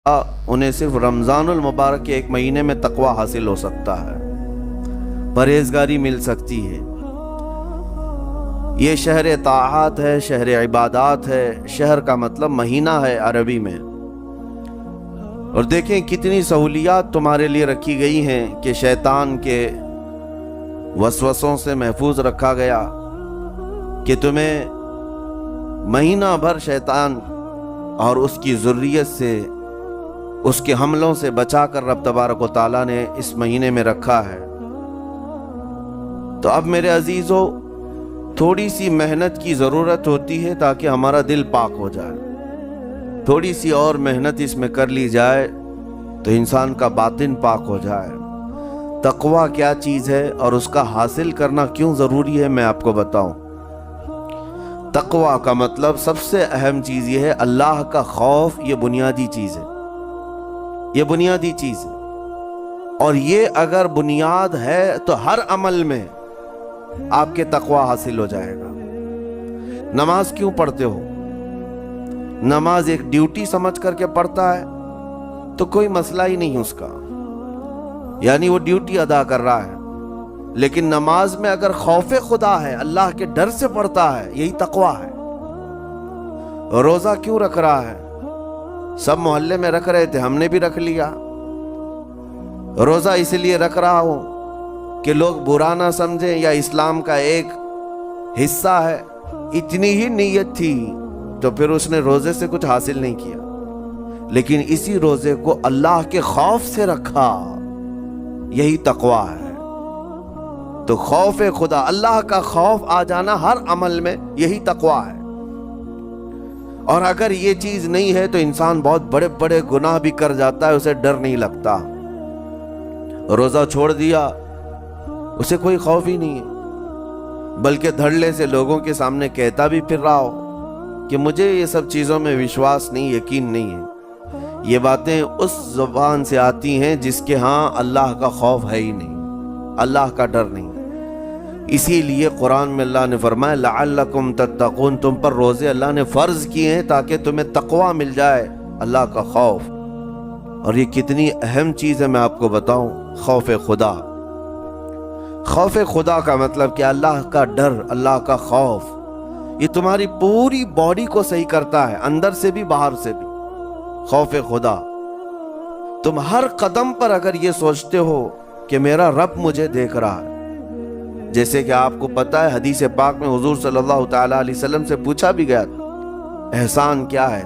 انہیں صرف رمضان المبارک کے ایک مہینے میں تقوی حاصل ہو سکتا ہے، پرہیزگاری مل سکتی ہے۔ یہ شہر طاعات ہے، شہر عبادات ہے، شہر کا مطلب مہینہ ہے عربی میں۔ اور دیکھیں کتنی سہولیات تمہارے لیے رکھی گئی ہیں کہ شیطان کے وسوسوں سے محفوظ رکھا گیا، کہ تمہیں مہینہ بھر شیطان اور اس کی ذریت سے، اس کے حملوں سے بچا کر رب تبارک و تعالیٰ نے اس مہینے میں رکھا ہے۔ تو اب میرے عزیزو، تھوڑی سی محنت کی ضرورت ہوتی ہے تاکہ ہمارا دل پاک ہو جائے۔ تھوڑی سی اور محنت اس میں کر لی جائے تو انسان کا باطن پاک ہو جائے۔ تقوی کیا چیز ہے اور اس کا حاصل کرنا کیوں ضروری ہے، میں آپ کو بتاؤں۔ تقوی کا مطلب سب سے اہم چیز یہ ہے، اللہ کا خوف۔ یہ بنیادی چیز ہے، یہ بنیادی چیز ہے، اور یہ اگر بنیاد ہے تو ہر عمل میں آپ کے تقوی حاصل ہو جائے گا۔ نماز کیوں پڑھتے ہو؟ نماز ایک ڈیوٹی سمجھ کر کے پڑھتا ہے تو کوئی مسئلہ ہی نہیں اس کا، یعنی وہ ڈیوٹی ادا کر رہا ہے۔ لیکن نماز میں اگر خوف خدا ہے، اللہ کے ڈر سے پڑھتا ہے، یہی تقوی ہے۔ روزہ کیوں رکھ رہا ہے؟ سب محلے میں رکھ رہے تھے، ہم نے بھی رکھ لیا۔ روزہ اس لیے رکھ رہا ہوں کہ لوگ برا نہ سمجھیں، یا اسلام کا ایک حصہ ہے۔ اتنی ہی نیت تھی تو پھر اس نے روزے سے کچھ حاصل نہیں کیا، لیکن اسی روزے کو اللہ کے خوف سے رکھا، یہی تقوی ہے۔ تو خوف خدا، اللہ کا خوف آ جانا ہر عمل میں، یہی تقوی ہے۔ اور اگر یہ چیز نہیں ہے تو انسان بہت بڑے بڑے گناہ بھی کر جاتا ہے، اسے ڈر نہیں لگتا۔ روزہ چھوڑ دیا، اسے کوئی خوف ہی نہیں ہے، بلکہ دھڑلے سے لوگوں کے سامنے کہتا بھی پھر رہا ہو کہ مجھے یہ سب چیزوں میں وشواس نہیں، یقین نہیں ہے۔ یہ باتیں اس زبان سے آتی ہیں جس کے ہاں اللہ کا خوف ہے ہی نہیں، اللہ کا ڈر نہیں۔ اسی لیے قرآن میں اللہ نے فرمایا لعلکم تتقون، تم پر روزے اللہ نے فرض کیے ہیں تاکہ تمہیں تقوی مل جائے، اللہ کا خوف۔ اور یہ کتنی اہم چیز ہے میں آپ کو بتاؤں، خوف خدا۔ خوف خدا کا مطلب کہ اللہ کا ڈر، اللہ کا خوف، یہ تمہاری پوری باڈی کو صحیح کرتا ہے، اندر سے بھی باہر سے بھی۔ خوف خدا، تم ہر قدم پر اگر یہ سوچتے ہو کہ میرا رب مجھے دیکھ رہا ہے۔ جیسے کہ آپ کو پتا ہے حدیث پاک میں حضور صلی اللہ تعالیٰ علیہ وسلم سے پوچھا بھی گیا تھا، احسان کیا ہے،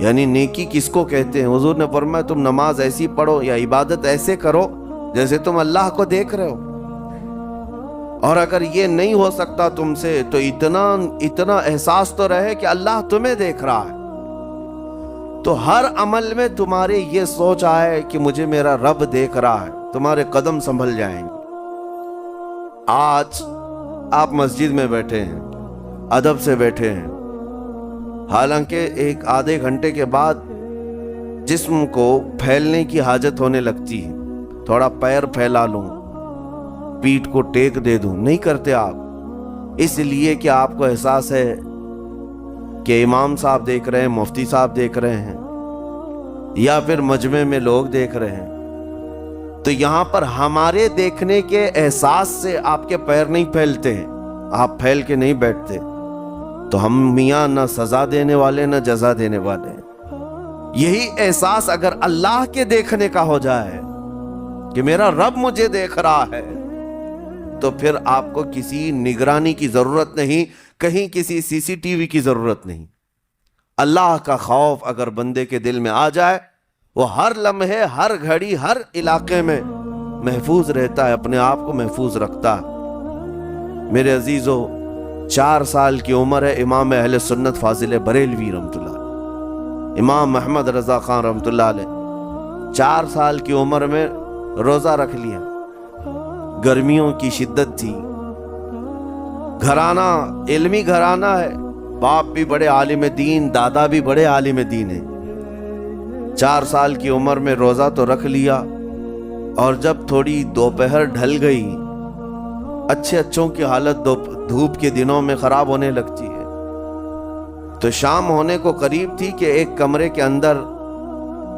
یعنی نیکی کس کو کہتے ہیں؟ حضور نے فرمایا تم نماز ایسی پڑھو یا عبادت ایسے کرو جیسے تم اللہ کو دیکھ رہے ہو۔ اور اگر یہ نہیں ہو سکتا تم سے تو اتنا احساس تو رہے کہ اللہ تمہیں دیکھ رہا ہے۔ تو ہر عمل میں تمہارے یہ سوچ آئے کہ مجھے میرا رب دیکھ رہا ہے، تمہارے قدم سنبھل جائیں گے۔ آج آپ مسجد میں بیٹھے ہیں، ادب سے بیٹھے ہیں، حالانکہ ایک آدھے گھنٹے کے بعد جسم کو پھیلنے کی حاجت ہونے لگتی ہے، تھوڑا پیر پھیلا لوں، پیٹھ کو ٹیک دے دوں، نہیں کرتے آپ، اس لیے کہ آپ کو احساس ہے کہ امام صاحب دیکھ رہے ہیں، مفتی صاحب دیکھ رہے ہیں، یا پھر مجمع میں لوگ دیکھ رہے ہیں۔ تو یہاں پر ہمارے دیکھنے کے احساس سے آپ کے پیر نہیں پھیلتے ہیں، آپ پھیل کے نہیں بیٹھتے۔ تو ہم میاں نہ سزا دینے والے نہ جزا دینے والے ہیں۔ یہی احساس اگر اللہ کے دیکھنے کا ہو جائے کہ میرا رب مجھے دیکھ رہا ہے، تو پھر آپ کو کسی نگرانی کی ضرورت نہیں، کہیں کسی CCTV کی ضرورت نہیں۔ اللہ کا خوف اگر بندے کے دل میں آ جائے، وہ ہر لمحے، ہر گھڑی، ہر علاقے میں محفوظ رہتا ہے، اپنے آپ کو محفوظ رکھتا ہے۔ میرے عزیزو، 4 سال کی عمر ہے امام اہل سنت فاضل بریلوی رحمۃ اللہ علیہ، امام محمد رضا خان رحمۃ اللہ علیہ، 4 سال کی عمر میں روزہ رکھ لیا۔ گرمیوں کی شدت تھی، گھرانہ علمی گھرانہ ہے، باپ بھی بڑے عالم دین، دادا بھی بڑے عالم دین ہیں۔ 4 سال کی عمر میں روزہ تو رکھ لیا، اور جب تھوڑی دوپہر ڈھل گئی، اچھوں کی حالت دھوپ کے دنوں میں خراب ہونے لگتی ہے، تو شام ہونے کو قریب تھی کہ ایک کمرے کے اندر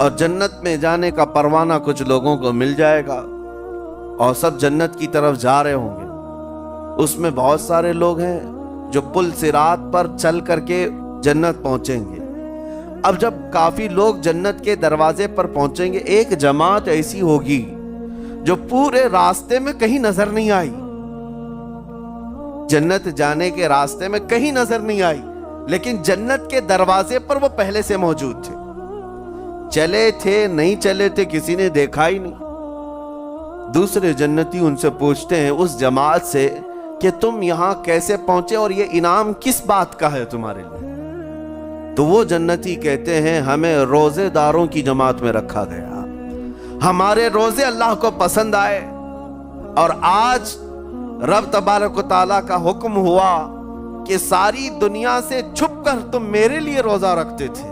اور جنت میں جانے کا پروانہ کچھ لوگوں کو مل جائے گا اور سب جنت کی طرف جا رہے ہوں گے۔ اس میں بہت سارے لوگ ہیں جو پل صراط پر چل کر کے جنت پہنچیں گے۔ اب جب کافی لوگ جنت کے دروازے پر پہنچیں گے، ایک جماعت ایسی ہوگی جو پورے راستے میں کہیں نظر نہیں آئی، جنت جانے کے راستے میں کہیں نظر نہیں آئی، لیکن جنت کے دروازے پر وہ پہلے سے موجود تھے، چلے تھے نہیں چلے تھے کسی نے دیکھا ہی نہیں۔ دوسرے جنتی ان سے پوچھتے ہیں اس جماعت سے کہ تم یہاں کیسے پہنچے اور یہ انعام کس بات کا ہے تمہارے لیے؟ تو وہ جنتی کہتے ہیں ہمیں روزے داروں کی جماعت میں رکھا گیا، ہمارے روزے اللہ کو پسند آئے، اور آج رب تبارک و تعالیٰ کا حکم ہوا کہ ساری دنیا سے چھپ کر تم میرے لیے روزہ رکھتے تھے،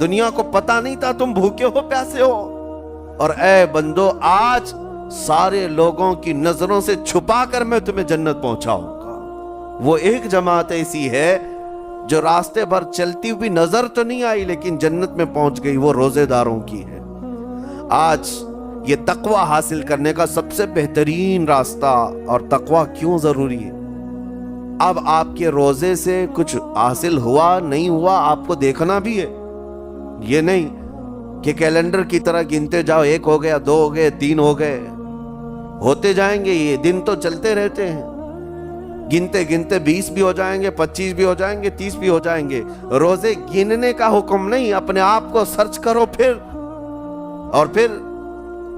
دنیا کو پتا نہیں تھا تم بھوکے ہو پیاسے ہو، اور اے بندو آج سارے لوگوں کی نظروں سے چھپا کر میں تمہیں جنت پہنچاؤں گا۔ وہ ایک جماعت ایسی ہے جو راستے بھر چلتی ہوئی نظر تو نہیں آئی لیکن جنت میں پہنچ گئی، وہ روزے داروں کی ہے۔ آج یہ تقوی حاصل کرنے کا سب سے بہترین راستہ، اور تقوی کیوں ضروری ہے؟ اب آپ کے روزے سے کچھ حاصل ہوا نہیں ہوا آپ کو دیکھنا بھی ہے، یہ نہیں کہ کیلنڈر کی طرح گنتے جاؤ، 1 ہو گیا، 2 ہو گئے، 3 ہو گئے، ہوتے جائیں گے، یہ دن تو چلتے رہتے ہیں، گنتے گنتے 20 بھی ہو جائیں گے، 25 بھی ہو جائیں گے، 30 بھی ہو جائیں گے۔ روزے گننے کا حکم نہیں، اپنے آپ کو سرچ کرو اور پھر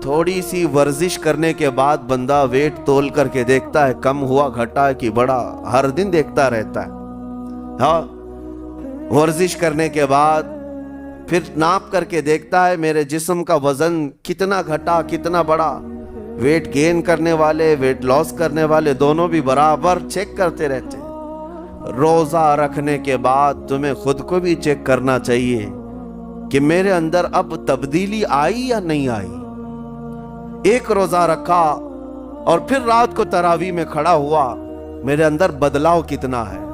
تھوڑی سی ورزش کرنے کے بعد بندہ ویٹ تول کر کے دیکھتا ہے کم ہوا گھٹا کہ بڑا، ہر دن دیکھتا رہتا ہے۔ ہاں، ورزش کرنے کے بعد پھر ناپ کر کے دیکھتا ہے میرے جسم کا وزن کتنا گھٹا کتنا بڑا۔ ویٹ گین کرنے والے ویٹ لاس کرنے والے دونوں بھی برابر چیک کرتے رہتے ہیں۔ روزہ رکھنے کے بعد تمہیں خود کو بھی چیک کرنا چاہیے کہ میرے اندر اب تبدیلی آئی یا نہیں آئی۔ ایک روزہ رکھا اور پھر رات کو تراویح میں کھڑا ہوا، میرے اندر بدلاؤ کتنا ہے؟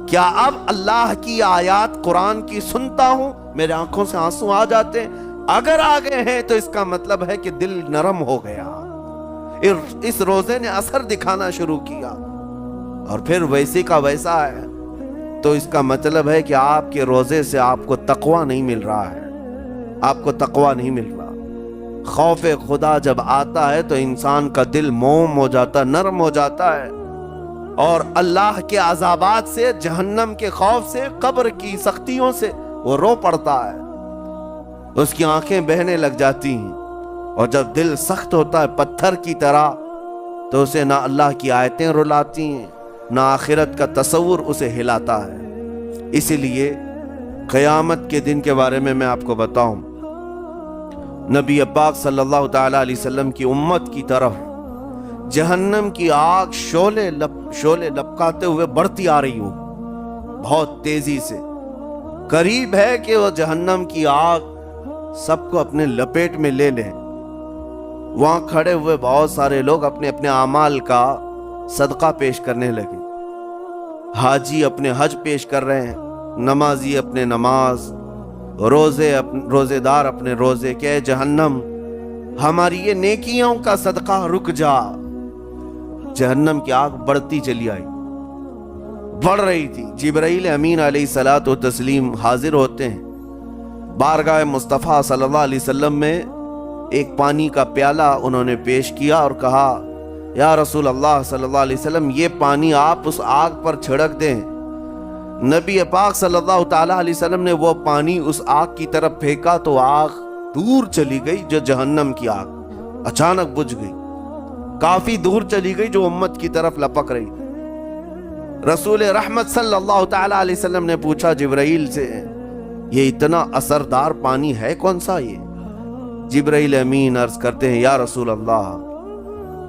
کیا اب اللہ کی آیات قرآن کی سنتا ہوں، میرے آنکھوں سے آنسو آ جاتے ہیں؟ اگر آ گئے ہیں تو اس کا مطلب ہے کہ دل نرم ہو گیا، اس روزے نے اثر دکھانا شروع کیا، اور پھر ویسے کا ویسا ہے، تو اس کا مطلب ہے کہ آپ کے روزے سے آپ کو تقوی نہیں مل رہا ہے، آپ کو تقوی نہیں مل رہا۔ خوف خدا جب آتا ہے تو انسان کا دل موم ہو جاتا، نرم ہو جاتا ہے، اور اللہ کے عذابات سے، جہنم کے خوف سے، قبر کی سختیوں سے وہ رو پڑتا ہے، اس کی آنکھیں بہنے لگ جاتی ہیں، اور جب دل سخت ہوتا ہے پتھر کی طرح تو اسے نہ اللہ کی آیتیں رلاتی ہیں نہ آخرت کا تصور اسے ہلاتا ہے۔ اسی لیے قیامت کے دن کے بارے میں آپ کو بتاؤں، نبی پاک صلی اللہ تعالی علیہ وسلم کی امت کی طرف جہنم کی آگ شعلے لپکاتے ہوئے بڑھتی آ رہی ہو، بہت تیزی سے، قریب ہے کہ وہ جہنم کی آگ سب کو اپنے لپیٹ میں لے لیں۔ وہاں کھڑے ہوئے بہت سارے لوگ اپنے اپنے اعمال کا صدقہ پیش کرنے لگے، حاجی اپنے حج پیش کر رہے ہیں، نمازی اپنے نماز، روزے دار اپنے روزے، کہ جہنم ہماری یہ نیکیوں کا صدقہ رک جا۔ جہنم کی آگ بڑھتی چلی آئی، بڑھ رہی تھی۔ جبرائیل امین علیہ الصلوۃ والتسلیم حاضر ہوتے ہیں بارگاہ مصطفیٰ صلی اللہ علیہ وسلم میں، ایک پانی کا پیالہ انہوں نے پیش کیا اور کہا یا رسول اللہ صلی اللہ علیہ وسلم یہ پانی آپ اس آگ پر چھڑک دیں۔ نبی پاک صلی اللہ تعالی علیہ وسلم نے وہ پانی اس آگ کی طرف پھینکا تو آگ دور چلی گئی، جو جہنم کی آگ اچانک بجھ گئی، کافی دور چلی گئی، جو امت کی طرف لپک رہی۔ رسول رحمت صلی اللہ تعالی علیہ وسلم نے پوچھا جبرائیل سے یہ اتنا اثردار پانی ہے کون سا؟ یہ جبرائیل امین عرض کرتے ہیں یا رسول اللہ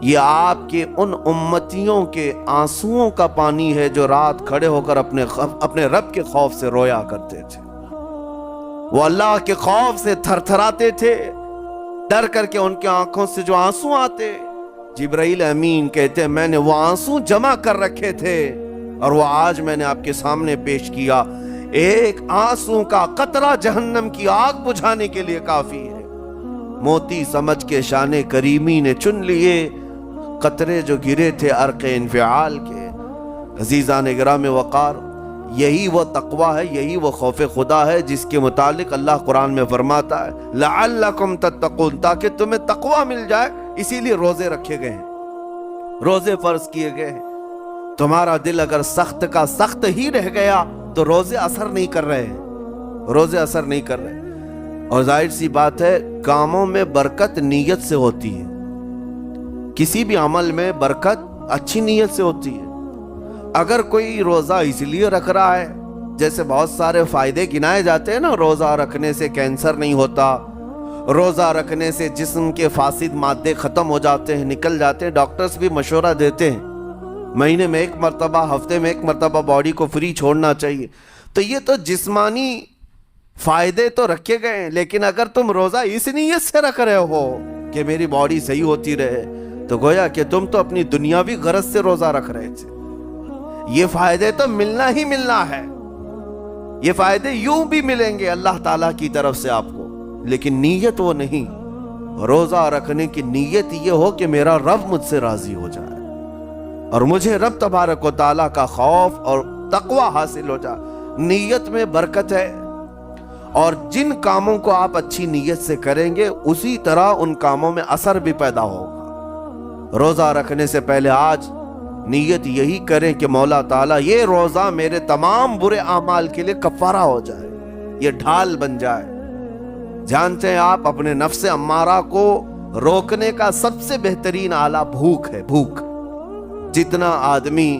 یہ آپ کے ان امتیوں کے آنسوؤں کا پانی ہے جو رات کھڑے ہو کر اپنے رب کے خوف سے رویا کرتے تھے، وہ اللہ کے خوف سے تھر تھراتے تھے، ڈر کر کے ان کے آنکھوں سے جو آنسو آتے۔ جبرائیل امین کہتے ہیں میں نے وہ آنسو جمع کر رکھے تھے اور وہ آج میں نے آپ کے سامنے پیش کیا۔ ایک آنسو کا قطرہ جہنم کی آگ بجھانے کے لیے کافی ہے۔ موتی سمجھ کے شان کریمی نے چن لیے قطرے جو گرے تھے عرق انفعال کے۔ عزیزان گرام وقار، یہی وہ تقوی ہے، یہی وہ خوف خدا ہے جس کے متعلق اللہ قرآن میں فرماتا ہے لعلکم تتقون، تاکہ تمہیں تقوی مل جائے، اسی لیے روزے رکھے گئے ہیں، روزے فرض کیے گئے ہیں۔ تمہارا دل اگر سخت کا سخت ہی رہ گیا تو روزے اثر نہیں کر رہے ہیں، روزے اثر نہیں کر رہے۔ اور ظاہر سی بات ہے کاموں میں برکت نیت سے ہوتی ہے، کسی بھی عمل میں برکت اچھی نیت سے ہوتی ہے۔ اگر کوئی روزہ اس لیے رکھ رہا ہے، جیسے بہت سارے فائدے گنائے جاتے ہیں نا، روزہ رکھنے سے کینسر نہیں ہوتا، روزہ رکھنے سے جسم کے فاسد مادے ختم ہو جاتے ہیں، نکل جاتے ہیں، ڈاکٹرز بھی مشورہ دیتے ہیں مہینے میں ایک مرتبہ، ہفتے میں ایک مرتبہ باڈی کو فری چھوڑنا چاہیے۔ تو یہ تو جسمانی فائدے تو رکھے گئے ہیں، لیکن اگر تم روزہ اس نیت سے رکھ رہے ہو کہ میری باڈی صحیح ہوتی رہے، تو گویا کہ تم تو اپنی دنیاوی غرض سے روزہ رکھ رہے تھے۔ یہ فائدے تو ملنا ہی ملنا ہے، یہ فائدے یوں بھی ملیں گے اللہ تعالیٰ کی طرف سے آپ کو، لیکن نیت وہ نہیں۔ روزہ رکھنے کی نیت یہ ہو کہ میرا رب مجھ سے راضی ہو جائے اور مجھے رب تبارک و تعالیٰ کا خوف اور تقوی حاصل ہو جائے۔ نیت میں برکت ہے، اور جن کاموں کو آپ اچھی نیت سے کریں گے اسی طرح ان کاموں میں اثر بھی پیدا ہوگا۔ روزہ رکھنے سے پہلے آج نیت یہی کریں کہ مولا تعالیٰ یہ روزہ میرے تمام برے اعمال کے لیے کفارہ ہو جائے، یہ ڈھال بن جائے۔ جانتے ہیں آپ اپنے نفس امارہ کو روکنے کا سب سے بہترین آلہ بھوک ہے، بھوک۔ جتنا آدمی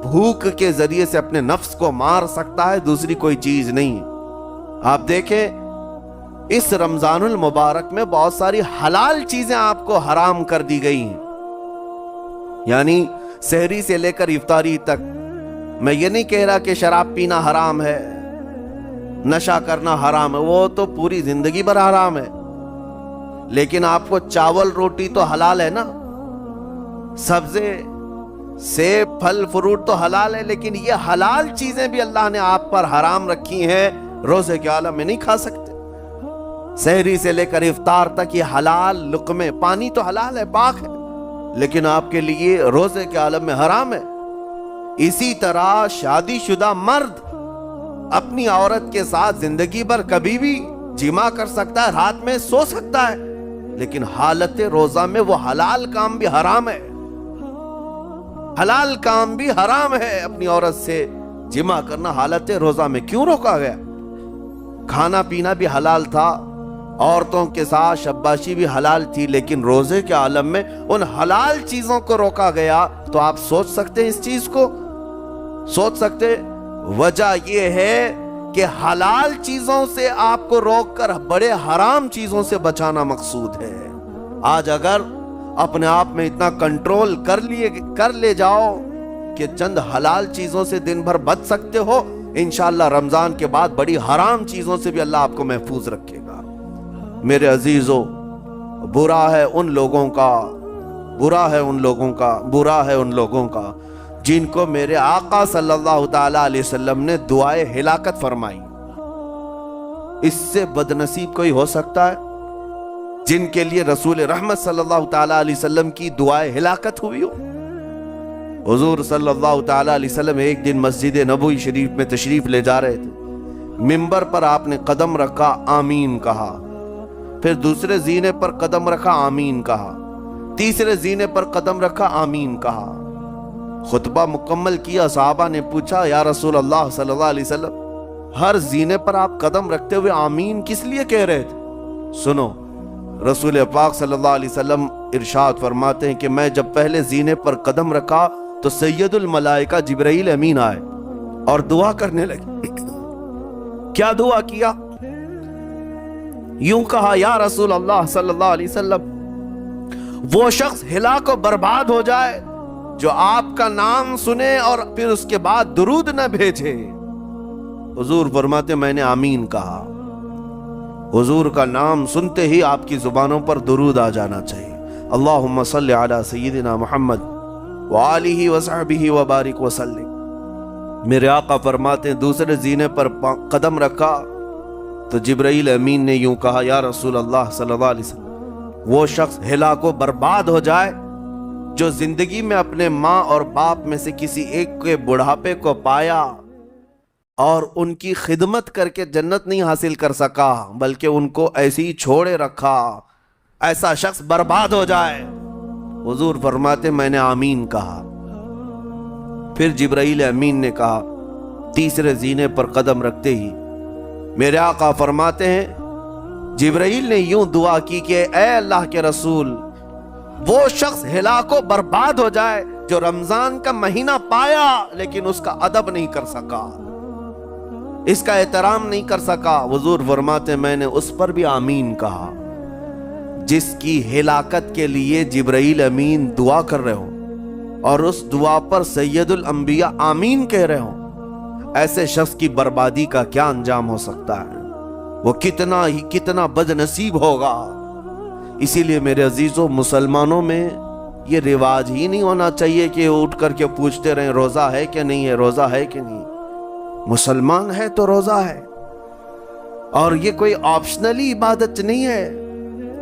بھوک کے ذریعے سے اپنے نفس کو مار سکتا ہے دوسری کوئی چیز نہیں ہے۔ آپ دیکھیں اس رمضان المبارک میں بہت ساری حلال چیزیں آپ کو حرام کر دی گئی ہیں، یعنی سحری سے لے کر افطاری تک۔ میں یہ نہیں کہہ رہا کہ شراب پینا حرام ہے، نشہ کرنا حرام ہے، وہ تو پوری زندگی بھر حرام ہے، لیکن آپ کو چاول روٹی تو حلال ہے نا، سبزے سیب پھل فروٹ تو حلال ہے، لیکن یہ حلال چیزیں بھی اللہ نے آپ پر حرام رکھی ہیں، روزے کے عالم میں نہیں کھا سکتے۔ سحری سے لے کر افطار تک یہ حلال لقمے، پانی تو حلال ہے، پاک ہے، لیکن آپ کے لیے روزے کے عالم میں حرام ہے۔ اسی طرح شادی شدہ مرد اپنی عورت کے ساتھ زندگی بھر کبھی بھی جمع کر سکتا ہے، رات میں سو سکتا ہے، لیکن حالت روزہ میں وہ حلال کام بھی حرام ہے، حلال کام بھی حرام ہے۔ اپنی عورت سے جمع کرنا حالت روزہ میں کیوں روکا گیا؟ کھانا پینا بھی حلال تھا، عورتوں کے ساتھ شباشی بھی حلال تھی، لیکن روزے کے عالم میں ان حلال چیزوں کو روکا گیا۔ تو آپ سوچ سکتے ہیں اس چیز کو، سوچ سکتے وجہ یہ ہے کہ حلال چیزوں سے آپ کو روک کر بڑے حرام چیزوں سے بچانا مقصود ہے۔ آج اگر اپنے آپ میں اتنا کنٹرول کر لے جاؤ کہ چند حلال چیزوں سے دن بھر بچ سکتے ہو، انشاءاللہ رمضان کے بعد بڑی حرام چیزوں سے بھی اللہ آپ کو محفوظ رکھے گا۔ میرے عزیزو، برا ہے ان لوگوں کا، برا ہے ان لوگوں کا، برا ہے ان لوگوں کا جن کو میرے آقا صلی اللہ تعالیٰ علیہ وسلم نے دعائے ہلاکت فرمائی۔ اس سے بدنصیب کوئی ہو سکتا ہے جن کے لیے رسول رحمت صلی اللہ تعالیٰ علیہ وسلم کی دعائے ہلاکت ہوئی ہو؟ حضور صلی اللہ تعالیٰ علیہ وسلم ایک دن مسجد نبوی شریف میں تشریف لے جا رہے تھے، منبر پر آپ نے قدم رکھا، آمین کہا، پھر دوسرے زینے پر قدم رکھا، آمین کہا، تیسرے زینے پر قدم رکھا، آمین کہا۔ خطبہ مکمل کیا، صحابہ نے پوچھا یا رسول اللہ صلی اللہ علیہ وسلم، ہر زینے پر آپ قدم رکھتے ہوئے آمین کس لیے کہہ رہے تھے؟ سنو، رسول پاک صلی اللہ علیہ وسلم ارشاد فرماتے ہیں کہ میں جب پہلے زینے پر قدم رکھا تو سید الملائکہ جبرائیل امین آئے اور دعا کرنے لگے۔ کیا دعا کیا؟ یوں کہا، یا رسول اللہ صلی اللہ علیہ وسلم، وہ شخص ہلاک و برباد ہو جائے جو آپ کا نام سنے اور پھر اس کے بعد درود نہ بھیجے۔ حضور فرماتے میں نے آمین کہا۔ حضور کا نام سنتے ہی آپ کی زبانوں پر درود آ جانا چاہیے۔ اللہم صلی علی سیدنا محمد وآلہ وصحبہ وبارک وسلم۔ میرے آقا فرماتے ہیں دوسرے زینے پر قدم رکھا تو جبرائیل امین نے یوں کہا یا رسول اللہ صلی اللہ علیہ وسلم وہ شخص ہلاک و برباد ہو جائے جو زندگی میں اپنے ماں اور باپ میں سے کسی ایک کے بڑھاپے کو پایا اور ان کی خدمت کر کے جنت نہیں حاصل کر سکا بلکہ ان کو ایسے ہی چھوڑے رکھا، ایسا شخص برباد ہو جائے۔ حضور فرماتے میں نے آمین کہا۔ پھر جبرائیل امین نے کہا تیسرے زینے پر قدم رکھتے ہی میرے آقا فرماتے ہیں جبرائیل نے یوں دعا کی کہ اے اللہ کے رسول وہ شخص ہلاک و برباد ہو جائے جو رمضان کا مہینہ پایا لیکن اس کا ادب نہیں کر سکا، اس کا احترام نہیں کر سکا۔ حضور فرماتے میں نے اس پر بھی آمین کہا۔ جس کی ہلاکت کے لیے جبرائیل امین دعا کر رہے ہو اور اس دعا پر سید الانبیاء آمین کہہ رہے ہوں، ایسے شخص کی بربادی کا کیا انجام ہو سکتا ہے؟ وہ کتنا بد نصیب ہوگا۔ اسی لیے میرے عزیزوں مسلمانوں میں یہ رواج ہی نہیں ہونا چاہیے کہ اٹھ کر کے پوچھتے رہیں روزہ ہے کہ نہیں ہے، روزہ ہے کہ نہیں۔ مسلمان ہے تو روزہ ہے، اور یہ کوئی آپشنلی عبادت نہیں ہے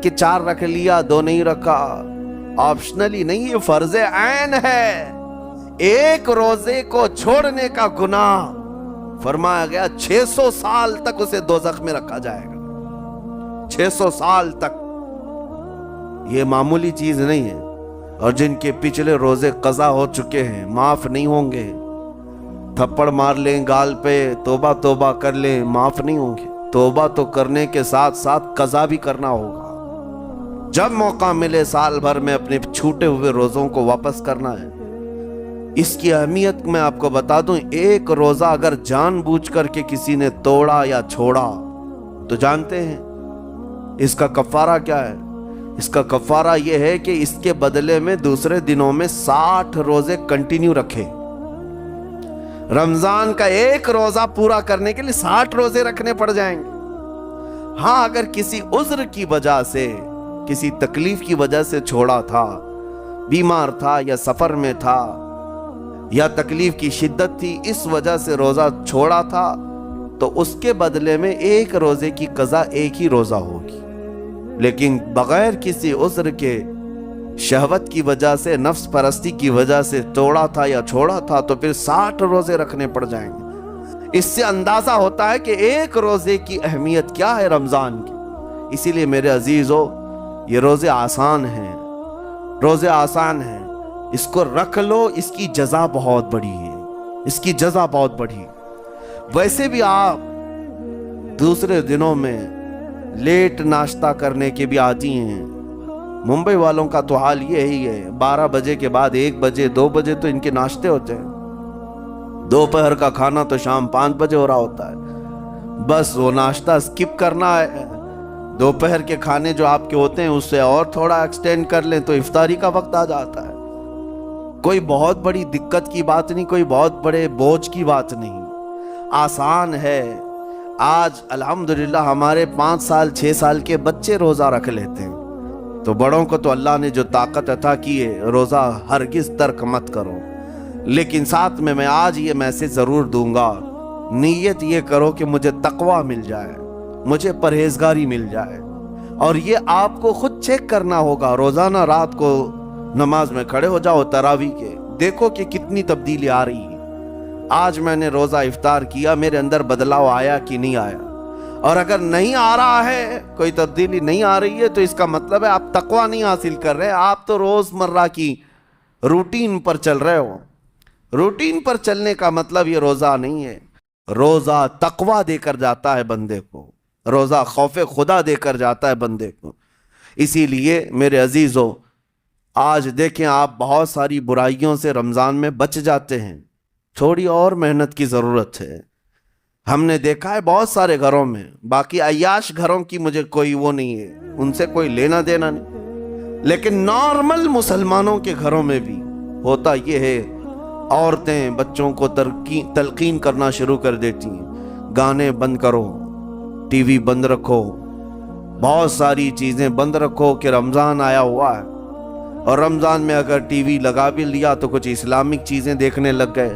کہ 4 رکھ لیا 2 نہیں رکھا، آپشنلی نہیں، یہ فرض عین ہے۔ ایک روزے کو چھوڑنے کا گناہ فرمایا گیا 600 سال تک اسے دوزخ میں رکھا جائے گا، 600 سال تک۔ یہ معمولی چیز نہیں ہے، اور جن کے پچھلے روزے قضا ہو چکے ہیں معاف نہیں ہوں گے۔ تھپڑ مار لیں گال پہ، توبہ توبہ کر لیں، معاف نہیں ہوں گے۔ توبہ تو کرنے کے ساتھ ساتھ قضا بھی کرنا ہوگا۔ جب موقع ملے سال بھر میں اپنے چھوٹے ہوئے روزوں کو واپس کرنا ہے۔ اس کی اہمیت میں آپ کو بتا دوں، ایک روزہ اگر جان بوجھ کر کے کسی نے توڑا یا چھوڑا تو جانتے ہیں اس کا کفارہ کیا ہے؟ اس کا کفارہ یہ ہے کہ اس کے بدلے میں دوسرے دنوں میں 60 روزے کنٹینیو رکھے۔ رمضان کا ایک روزہ پورا کرنے کے لیے 60 روزے رکھنے پڑ جائیں گے۔ ہاں اگر کسی عذر کی وجہ سے، کسی تکلیف کی وجہ سے چھوڑا تھا، بیمار تھا یا سفر میں تھا یا تکلیف کی شدت تھی، اس وجہ سے روزہ چھوڑا تھا، تو اس کے بدلے میں ایک روزے کی قضا ایک ہی روزہ ہوگی۔ لیکن بغیر کسی عذر کے، شہوت کی وجہ سے، نفس پرستی کی وجہ سے توڑا تھا یا چھوڑا تھا تو پھر 60 روزے رکھنے پڑ جائیں گے۔ اس سے اندازہ ہوتا ہے کہ ایک روزے کی اہمیت کیا ہے رمضان کی۔ اسی لیے میرے عزیزو یہ روزے آسان ہیں، روزے آسان ہیں، اس کو رکھ لو، اس کی جزا بہت بڑی ہے، اس کی جزا بہت بڑی۔ ویسے بھی آپ دوسرے دنوں میں لیٹ ناشتہ کرنے کے بھی عادی ہیں۔ ممبئی والوں کا تو حال یہی ہے، 12 بجے کے بعد 1 بجے 2 بجے تو ان کے ناشتے ہوتے ہیں، دوپہر کا کھانا تو شام 5 بجے ہو رہا ہوتا ہے۔ بس وہ ناشتہ سکپ کرنا ہے، دوپہر کے کھانے جو آپ کے ہوتے ہیں اس سے اور تھوڑا ایکسٹینڈ کر لیں تو افطاری کا وقت آ جاتا ہے۔ کوئی بہت بڑی دقت کی بات نہیں، کوئی بہت بڑے بوجھ کی بات نہیں، آسان ہے۔ آج الحمدللہ ہمارے 5 سال 6 سال کے بچے روزہ رکھ لیتے ہیں، تو بڑوں کو تو اللہ نے جو طاقت عطا کی ہے، روزہ ہرگز ترک مت کرو۔ لیکن ساتھ میں آج یہ میسج ضرور دوں گا، نیت یہ کرو کہ مجھے تقوی مل جائے، مجھے پرہیزگاری مل جائے، اور یہ آپ کو خود چیک کرنا ہوگا۔ روزانہ رات کو نماز میں کھڑے ہو جاؤ تراویح کے، دیکھو کہ کتنی تبدیلی آ رہی ہے۔ آج میں نے روزہ افطار کیا، میرے اندر بدلاؤ آیا کہ نہیں آیا؟ اور اگر نہیں آ رہا ہے، کوئی تبدیلی نہیں آ رہی ہے، تو اس کا مطلب ہے آپ تقویٰ نہیں حاصل کر رہے، آپ تو روز مرہ کی روٹین پر چل رہے ہو۔ روٹین پر چلنے کا مطلب یہ روزہ نہیں ہے۔ روزہ تقویٰ دے کر جاتا ہے بندے کو، روزہ خوف خدا دے کر جاتا ہے بندے کو۔ اسی لیے میرے عزیزو آج دیکھیں آپ بہت ساری برائیوں سے رمضان میں بچ جاتے ہیں، تھوڑی اور محنت کی ضرورت ہے۔ ہم نے دیکھا ہے بہت سارے گھروں میں، باقی عیاش گھروں کی مجھے کوئی وہ نہیں ہے، ان سے کوئی لینا دینا نہیں، لیکن نارمل مسلمانوں کے گھروں میں بھی ہوتا یہ ہے، عورتیں بچوں کو تلقین کرنا شروع کر دیتی ہیں، گانے بند کرو، ٹی وی بند رکھو، بہت ساری چیزیں بند رکھو کہ رمضان آیا ہوا ہے۔ اور رمضان میں اگر ٹی وی لگا بھی لیا تو کچھ اسلامک چیزیں دیکھنے لگ گئے،